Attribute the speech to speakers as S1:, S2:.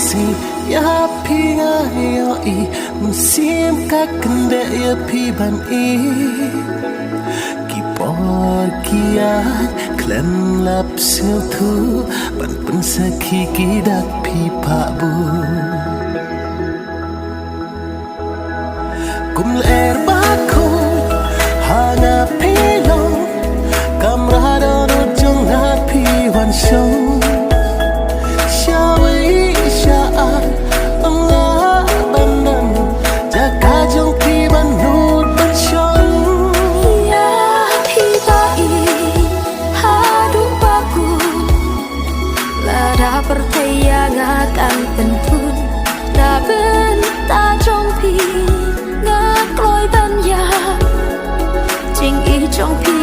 S1: si ya pi nga yo i musim ka kende ya pi ban i ki por kiat klan lap sil thu ban pun sakhi ki dak pi pa bu kum ler ba ko hanga pilong kamrado no jong na pi wan show
S2: percaya akan pentun na benta trong pi ngak loi ban ya jing i trong pi